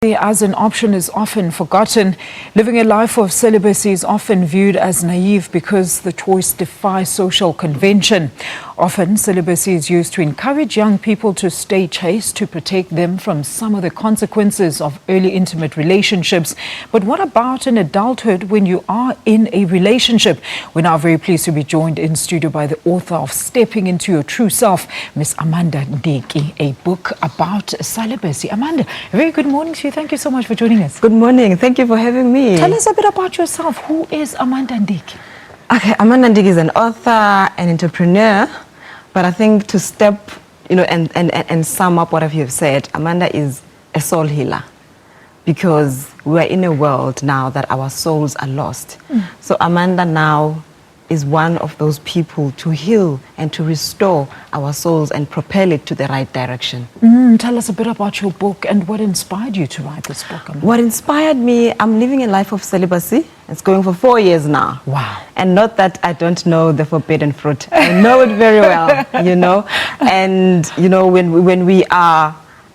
As an option is often forgotten. Living a life of celibacy is often viewed as naive because the choice defies social convention. Often, celibacy is used to encourage young people to stay chaste to protect them from some of the consequences of early intimate relationships. But what about in adulthood when you are in a relationship? We're now very pleased to be joined in studio by the author of Stepping Into Your True Self, Miss Amanda Ndiki, a book about celibacy. Amanda, a very good morning to you. Thank you so much for joining us. Good morning. Thank you for having me. Tell us a bit about yourself. Who is Amanda Ndiki? Okay, Amanda Ndiki is an author, an entrepreneur, but I think to step, and sum up what you have said, Amanda is a soul healer because we are in a world now that our souls are lost. So Amanda now is one of those people to heal and to restore our souls and propel it to the right direction. Tell us a bit about your book and what inspired you to write this book. What inspired me, I'm living a life of celibacy. It's going for 4 years now. Wow. And not that I don't know the forbidden fruit. I know it very well, And,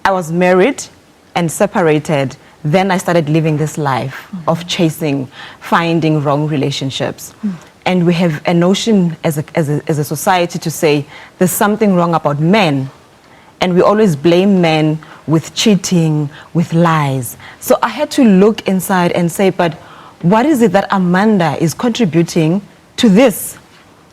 I was married and separated. Then I started living this life of chasing, finding wrong relationships. And we have a notion as a society to say there's something wrong about men. And we always blame men with cheating, with lies. So I had to look inside and say, but what is it that Amanda is contributing to this?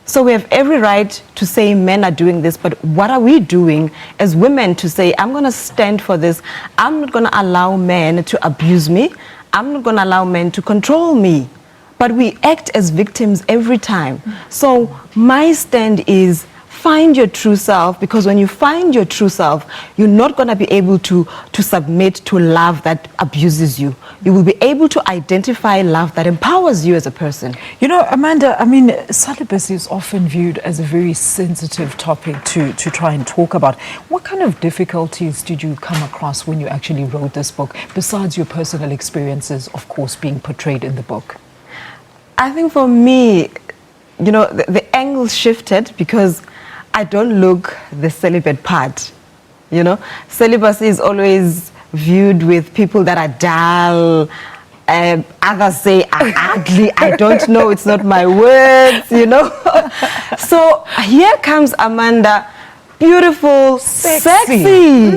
So we have every right to say men are doing this, but what are we doing as women to say, I'm going to stand for this. I'm not going to allow men to abuse me. I'm not going to allow men to control me. But we act as victims every time. So my stand is find your true self, because when you find your true self, you're not going to be able to submit to love that abuses you. You will be able to identify love that empowers you as a person. Amanda, celibacy is often viewed as a very sensitive topic to try and talk about. What kind of difficulties did you come across when you actually wrote this book, besides your personal experiences, of course, being portrayed in the book? I think for me, the angle shifted because I don't look the celibate part. Celibacy is always viewed with people that are dull. Others say are ugly. I don't know. It's not my words, So here comes Amanda, beautiful, sexy,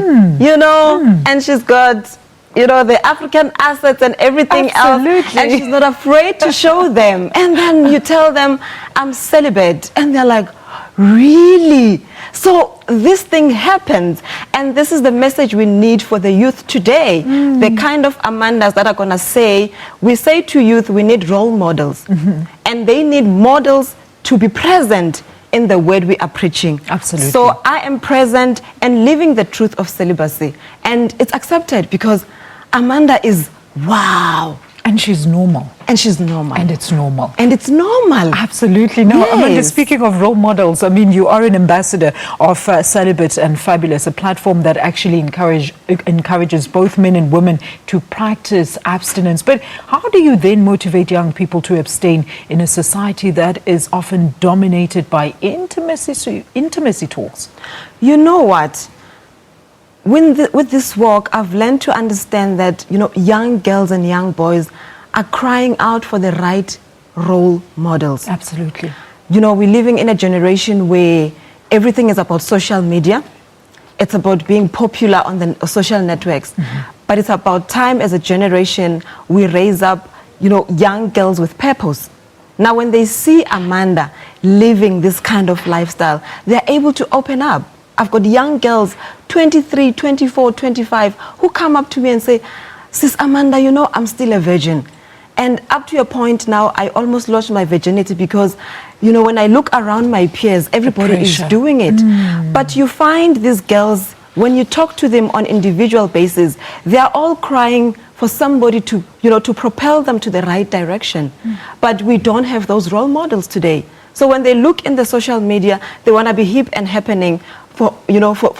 and she's got the African assets and everything else, and she's not afraid to show them. And then you tell them, I'm celibate, and they're like, really? So this thing happens, and this is the message we need for the youth today. The kind of Amandas that are going to say, we say to youth, we need role models, and they need models to be present in the word we are preaching. Absolutely. So I am present and living the truth of celibacy, and it's accepted because Amanda is wow. And she's normal. And she's normal. And it's normal. And it's normal. Absolutely. Now, Yes. Amanda, speaking of role models, you are an ambassador of Celibate and Fabulous, a platform that actually encourages both men and women to practice abstinence. But how do you then motivate young people to abstain in a society that is often dominated by intimacy talks? You know what? With this work, I've learned to understand that, young girls and young boys are crying out for the right role models. Absolutely. We're living in a generation where everything is about social media. It's about being popular on the social networks. But it's about time as a generation we raise up, young girls with purpose. Now, when they see Amanda living this kind of lifestyle, they're able to open up. I've got young girls, 23, 24, 25, who come up to me and say, Sis Amanda, I'm still a virgin. And up to a point now, I almost lost my virginity because, when I look around my peers, everybody is doing it. But you find these girls, when you talk to them on individual basis, they are all crying for somebody to, to propel them to the right direction. But we don't have those role models today. So when they look in the social media, they want to be hip and happening for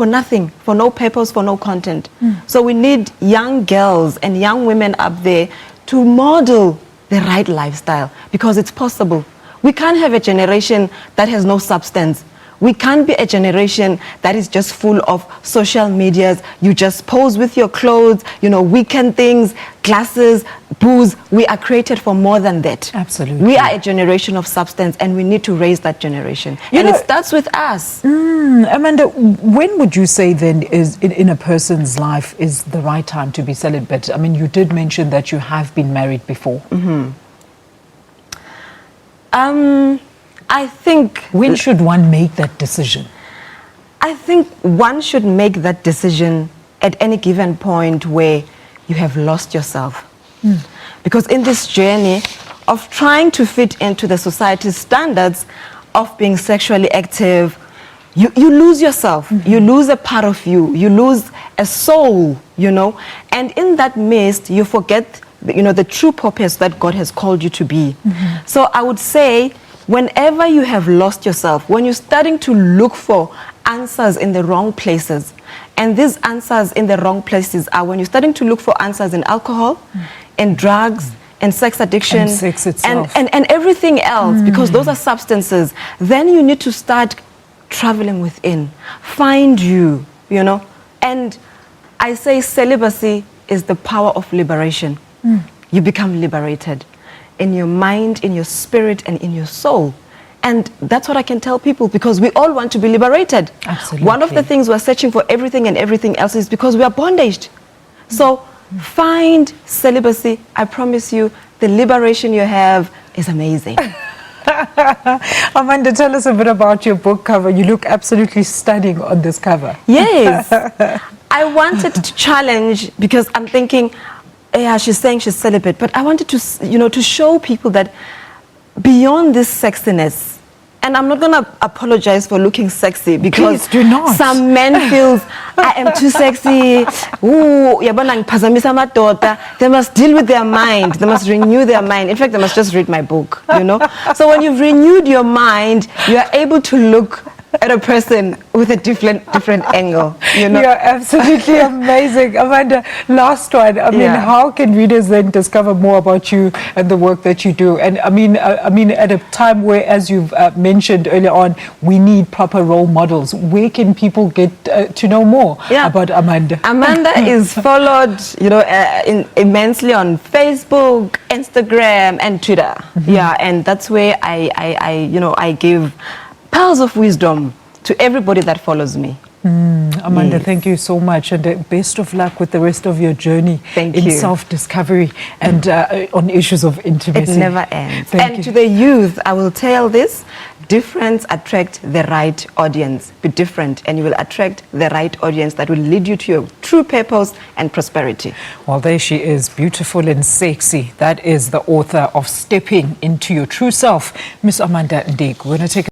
nothing, for no purpose, for no content. So we need young girls and young women up there to model the right lifestyle because it's possible. We can't have a generation that has no substance. We can't be a generation that is just full of social medias. You just pose with your clothes, weekend things, glasses, booze. We are created for more than that. Absolutely. We are a generation of substance, and we need to raise that generation. It starts with us. Amanda, when would you say then is in a person's life is the right time to be celibate? I mean, you did mention that you have been married before. I think... When should one make that decision? I think one should make that decision at any given point where you have lost yourself. Because in this journey of trying to fit into the society's standards of being sexually active, you lose yourself. You lose a part of you. You lose a soul, And in that mist, you forget, the true purpose that God has called you to be. So I would say, whenever you have lost yourself, when you're starting to look for answers in the wrong places, and these answers in the wrong places are when you're starting to look for answers in alcohol, in drugs, in sex addiction, and sex itself, and everything else, because those are substances, then you need to start traveling within, find you, And I say celibacy is the power of liberation. You become liberated in your mind, in your spirit, and in your soul. And that's what I can tell people, because we all want to be liberated. Absolutely. One of the things we're searching for everything and everything else is because we are bondaged. So find celibacy. I promise you, the liberation you have is amazing. Amanda, tell us a bit about your book cover. You look absolutely stunning on this cover. Yes. I wanted to challenge, because I'm thinking, yeah, she's saying she's celibate, but I wanted to, to show people that beyond this sexiness, and I'm not going to apologize for looking sexy, because please do not. Some men feel I am too sexy. Ooh, they must deal with their mind. They must renew their mind. In fact, they must just read my book, So when you've renewed your mind, you are able to look at a person with a different angle, You're absolutely amazing. Amanda, last one. I mean, how can readers then discover more about you and the work that you do? And I mean, at a time where, as you've mentioned earlier on, we need proper role models. Where can people get to know more about Amanda? Amanda is followed, immensely on Facebook, Instagram, and Twitter. And that's where I give pearls of wisdom to everybody that follows me. Amanda, thank you so much, and best of luck with the rest of your journey in self-discovery and on issues of intimacy. It never ends. And to the youth, I will tell this: difference attract the right audience. Be different, and you will attract the right audience that will lead you to your true purpose and prosperity. Well, there she is, beautiful and sexy. That is the author of Stepping Into Your True Self, Miss Amanda Ndiki. We're going to take